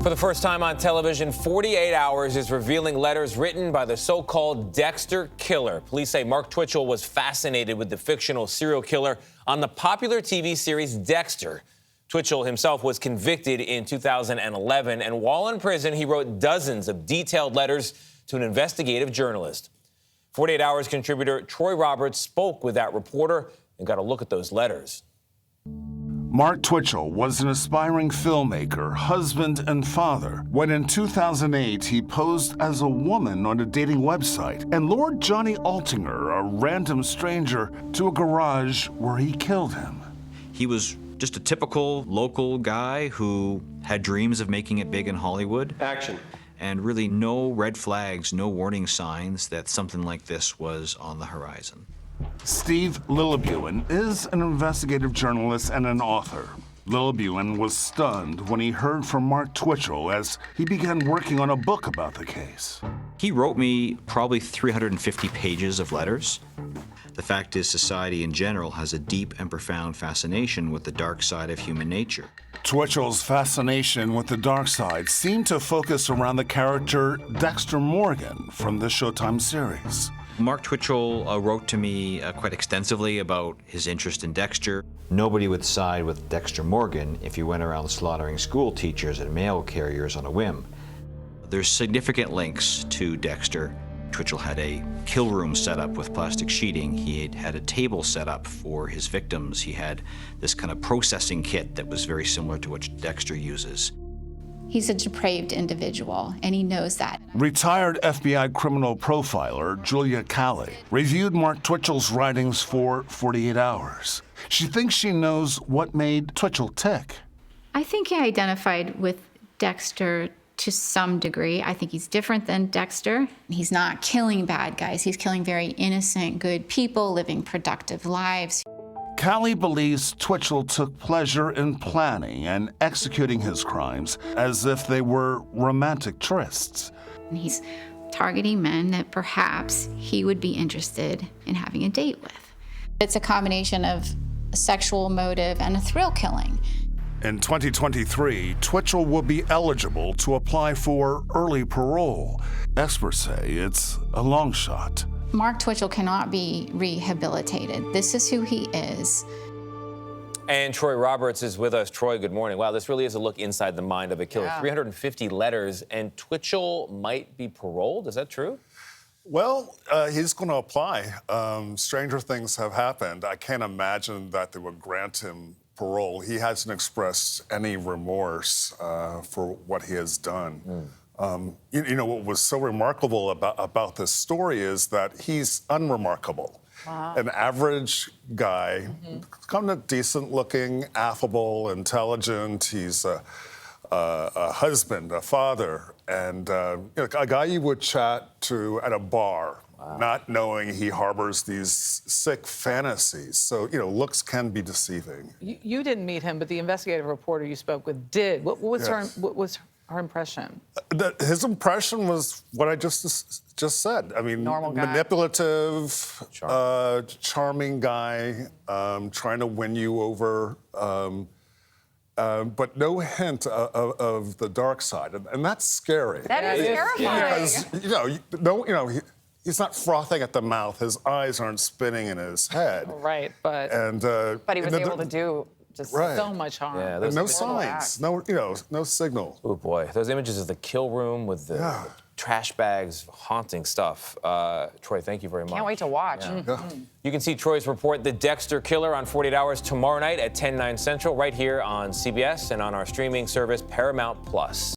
For the first time on television, 48 Hours is revealing letters written by the so-called Dexter Killer. Police say Mark Twitchell was fascinated with the fictional serial killer on the popular TV series Dexter. Twitchell himself was convicted in 2011, and while in prison, he wrote dozens of detailed letters to an investigative journalist. 48 Hours contributor Troy Roberts spoke with that reporter and got a look at those letters. Mark Twitchell was an aspiring filmmaker, husband, and father when in 2008 he posed as a woman on a dating website and lured Johnny Altinger, a random stranger, to a garage where he killed him. He was just a typical local guy who had dreams of making it big in Hollywood. Action. And really no red flags, no warning signs that something like this was on the horizon. Steve Lillebuen is an investigative journalist and an author. Lillebuen was stunned when he heard from Mark Twitchell as he began working on a book about the case. He wrote me probably 350 pages of letters. The fact is, society in general has a deep and profound fascination with the dark side of human nature. Twitchell's fascination with the dark side seemed to focus around the character Dexter Morgan from the Showtime series. Mark Twitchell wrote to me quite extensively about his interest in Dexter. Nobody would side with Dexter Morgan if he went around slaughtering school teachers and mail carriers on a whim. There's significant links to Dexter. Twitchell had a kill room set up with plastic sheeting. He had a table set up for his victims. He had this kind of processing kit that was very similar to what Dexter uses. He's a depraved individual, and he knows that. Retired FBI criminal profiler Julia Calley reviewed Mark Twitchell's writings for 48 Hours. She thinks she knows what made Twitchell tick. I think he identified with Dexter to some degree. I think he's different than Dexter. He's not killing bad guys. He's killing very innocent, good people living productive lives. Calley believes Twitchell took pleasure in planning and executing his crimes as if they were romantic trysts. And he's targeting men that perhaps he would be interested in having a date with. It's a combination of a sexual motive and a thrill killing. In 2023, Twitchell will be eligible to apply for early parole. Experts say it's a long shot. Mark Twitchell cannot be rehabilitated. This is who he is. And Troy Roberts is with us. Troy, good morning. Wow, this really is a look inside the mind of a killer. Yeah. 350 letters, and Twitchell might be paroled. Is that true? Well, he's going to apply. Stranger things have happened. I can't imagine that they would grant him parole. He hasn't expressed any remorse for what he has done. You know, what was so remarkable about this story is that he's unremarkable. Wow. An average guy, kind of decent-looking, affable, intelligent. He's a husband, a father, and you know, a guy you would chat to at a bar, not knowing he harbors these sick fantasies. So, you know, looks can be deceiving. You didn't meet him, but the investigative reporter you spoke with did. What was her impression? His impression was what I just said. I mean, Normal guy. Manipulative, charming guy, trying to win you over, but no hint of the dark side, and that's scary. That is terrifying. Because he's not frothing at the mouth. His eyes aren't spinning in his head. Right, but But he was able to do just so much harm. Yeah, And no signs, no signal. Oh boy, those images of the kill room with the trash bags, haunting stuff. Troy, thank you very much. Can't wait to watch. You can see Troy's report, The Dexter Killer, on 48 Hours tomorrow night at 10/9 Central, right here on CBS and on our streaming service, Paramount+.